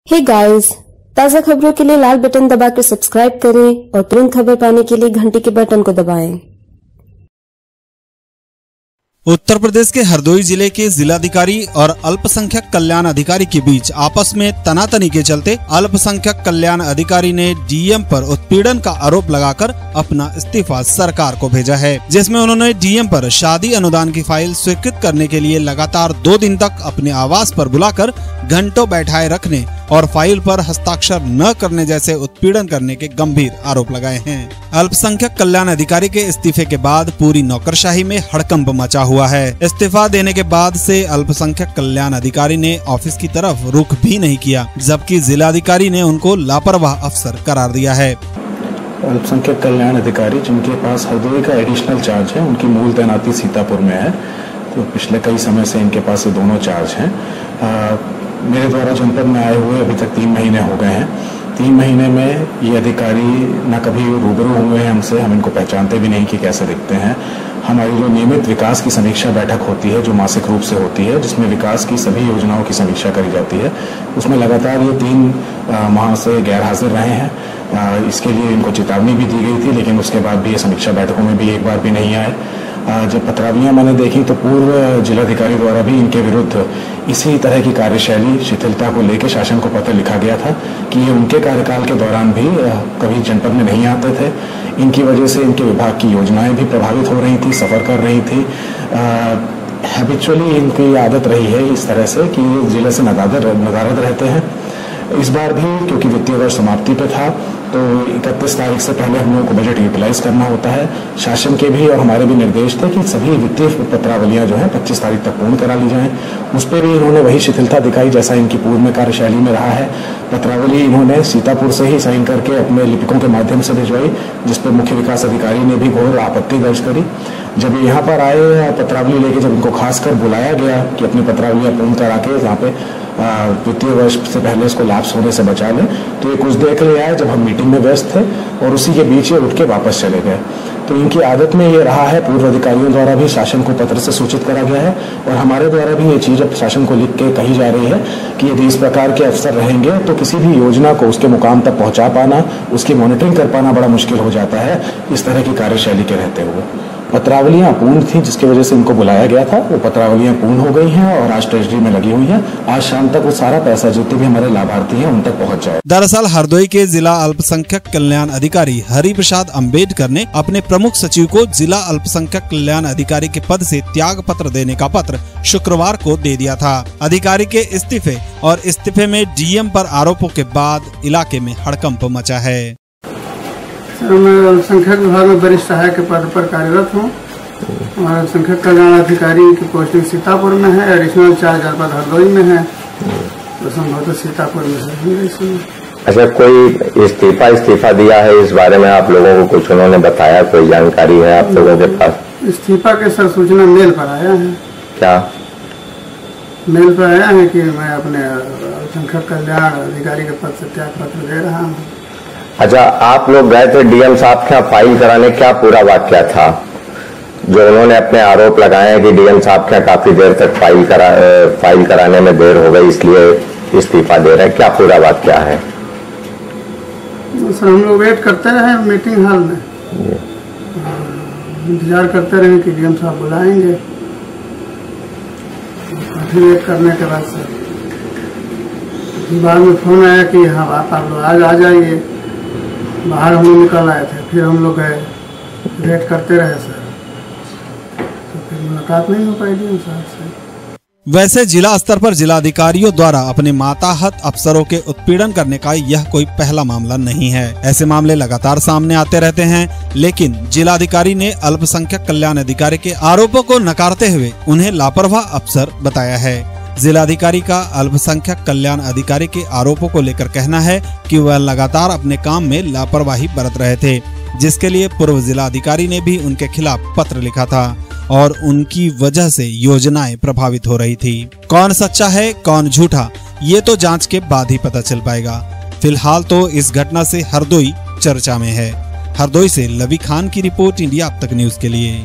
Hey guys, ताज़ा खबरों के लिए लाल बटन दबाकर सब्सक्राइब करें और तुरंत खबर पाने के लिए घंटी के बटन को दबाएं। उत्तर प्रदेश के हरदोई जिले के जिलाधिकारी और अल्पसंख्यक कल्याण अधिकारी के बीच आपस में तनातनी के चलते अल्पसंख्यक कल्याण अधिकारी ने डीएम पर उत्पीड़न का आरोप लगाकर अपना इस्तीफा सरकार को भेजा है, जिसमें उन्होंने डीएम पर शादी अनुदान की फाइल स्वीकृत करने के लिए लगातार 2 दिन तक अपने आवास पर बुलाकर घंटों बैठाए रखने और फाइल पर हस्ताक्षर न करने जैसे उत्पीड़न करने के गंभीर आरोप लगाए हैं। अल्पसंख्यक कल्याण अधिकारी के इस्तीफे के बाद पूरी नौकरशाही में हड़कंप मचा हुआ है। इस्तीफा देने के बाद से अल्पसंख्यक कल्याण अधिकारी ने ऑफिस की तरफ रुख भी नहीं किया, जबकि जिलाधिकारी ने उनको लापरवाह अफसर करार दिया है। अल्पसंख्यक कल्याण अधिकारी जिनके पास हरदोई का एडिशनल चार्ज है, उनकी मूल तैनाती सीतापुर में है, तो पिछले कई समय से इनके पास ये दोनों चार्ज हैं। मेरे द्वारा जनपद में आए हुए अभी तक 3 महीने हो गए हैं। 3 महीने में ये अधिकारी न कभी रूबरू हुए हैं हमसे, हम इनको पहचानते भी नहीं कि कैसे दिखते हैं। हमारी जो नियमित विकास की समीक्षा बैठक होती है, जो मासिक रूप से होती है, जिसमें विकास की सभी योजनाओं की समीक्षा करी जाती है, उसमें लगातार ये 3 माह से गैर हाजिर रहे हैं। इसके लिए इनको चेतावनी भी दी गई थी, लेकिन उसके बाद भी ये समीक्षा बैठकों में भी एक बार भी नहीं आए। जब पत्रावलियां मैंने देखी तो पूर्व जिलाधिकारी द्वारा भी इनके विरुद्ध इसी तरह की कार्यशैली शिथिलता को लेकर शासन को पत्र लिखा गया था कि ये उनके कार्यकाल के दौरान भी कभी जनपद में नहीं आते थे। इनकी वजह से इनके विभाग की योजनाएं भी प्रभावित हो रही थी, सफर कर रही थी। हैबिचुअली इनकी आदत रही है इस तरह से कि जिले से नदारद रहते हैं। इस बार भी क्योंकि वित्तीय वर्ष समाप्ति पे था, तो 31 तारीख से पहले हम लोगों को बजट यूटिलाइज करना होता है। शासन के भी और हमारे भी निर्देश थे कि सभी वित्तीय पत्रावलियां जो है 25 तारीख तक पूर्ण करा ली जाएं। उस पर भी इन्होंने वही शिथिलता दिखाई जैसा इनकी पूर्व में कार्यशैली में रहा है। पत्रावली इन्होंने सीतापुर से ही साइन करके अपने लिपिकों के माध्यम से भिजवाई, जिस पर मुख्य विकास अधिकारी ने भी घोर आपत्ति दर्ज करी। जब यहाँ पर आए पत्रावली लेके, जब इनको खासकर बुलाया गया कि अपनी पत्रावलियां पूर्ण करा के जहाँ पे वित्तीय वर्ष से पहले इसको लाप्स होने से बचा लें, तो ये कुछ देर के लिए आए जब हम मीटिंग में व्यस्त थे, और उसी के बीच ये उठ के वापस चले गए। तो इनकी आदत में ये रहा है, पूर्व अधिकारियों द्वारा भी शासन को पत्र से सूचित करा गया है और हमारे द्वारा भी ये चीज़ अब शासन को लिख के कही जा रही है कि यदि इस प्रकार के अफसर रहेंगे तो किसी भी योजना को उसके मुकाम तक पहुंचा पाना, उसकी मॉनिटरिंग कर पाना बड़ा मुश्किल हो जाता है इस तरह की कार्यशैली के रहते हुए। पत्रावलियां पूर्ण थी जिसकी वजह से इनको बुलाया गया था, वो पत्रावलियां पूर्ण हो गई हैं और आज ट्रेजरी में लगी हुई हैं। आज शाम तक वो सारा पैसा जितने भी हमारे लाभार्थी हैं उन तक पहुंच जाए। दरअसल हरदोई के जिला अल्पसंख्यक कल्याण अधिकारी हरि प्रसाद अम्बेडकर ने अपने प्रमुख सचिव को जिला अल्पसंख्यक कल्याण अधिकारी के पद से त्याग पत्र देने का पत्र शुक्रवार को दे दिया था। अधिकारी के इस्तीफे और इस्तीफे में डीएम पर आरोपों के बाद इलाके में हड़कंप मचा है। मैं अल्पसंख्यक विभाग में वरिष्ठ सहायक के पद पर कार्यरत हूँ। हमारे अल्पसंख्यक कल्याण अधिकारी की पोस्टिंग सीतापुर में है, एडिशनल चार्ज जनपद हरदोई में है, तो संभवतः सीतापुर में से। अच्छा, कोई इस्तीफा दिया है, इस बारे में आप लोगों को कुछ उन्होंने बताया, कोई जानकारी है आप लोगों के पास? इस्तीफा के सर सूचना मेल पर आया है। क्या मेल पर आया है कि मैं अपने अल्पसंख्यक कल्याण अधिकारी के पद से त्याग पत्र दे रहा हूँ। अच्छा, आप लोग गए थे डीएम साहब के यहाँ फाइल कराने, क्या पूरा वाक्य था जो उन्होंने अपने आरोप लगाए कि डीएम साहब के यहाँ काफी देर तक फाइल कराने में देर हो गई इसलिए इस्तीफा दे रहे हैं, क्या पूरा वाक्य है? सर, हम लोग वेट करते रहे मीटिंग हॉल में, इंतजार करते रहे कि डीएम साहब बुलाएंगे। काफी वेट करने के बाद सर बाद में फोन आया कि हाँ आप लोग आज आ जाइए। बाहर हम लोग निकल आए थे, फिर हम लोग गए, वेट करते रहे सर, तो फिर मुलाकात नहीं हो पाई डीएम साहब से। वैसे जिला स्तर पर जिलाधिकारियों द्वारा अपने माताहत अफसरों के उत्पीड़न करने का यह कोई पहला मामला नहीं है। ऐसे मामले लगातार सामने आते रहते हैं, लेकिन जिलाधिकारी ने अल्पसंख्यक कल्याण अधिकारी के आरोपों को नकारते हुए उन्हें लापरवाह अफसर बताया है। जिलाधिकारी का अल्पसंख्यक कल्याण अधिकारी के आरोपों को लेकर कहना है कि वह लगातार अपने काम में लापरवाही बरत रहे थे, जिसके लिए पूर्व जिलाधिकारी ने भी उनके खिलाफ पत्र लिखा था और उनकी वजह से योजनाएं प्रभावित हो रही थी। कौन सच्चा है कौन झूठा, ये तो जांच के बाद ही पता चल पाएगा। फिलहाल तो इस घटना से हरदोई चर्चा में है। हरदोई से लवी खान की रिपोर्ट, इंडिया अब तक न्यूज के लिए।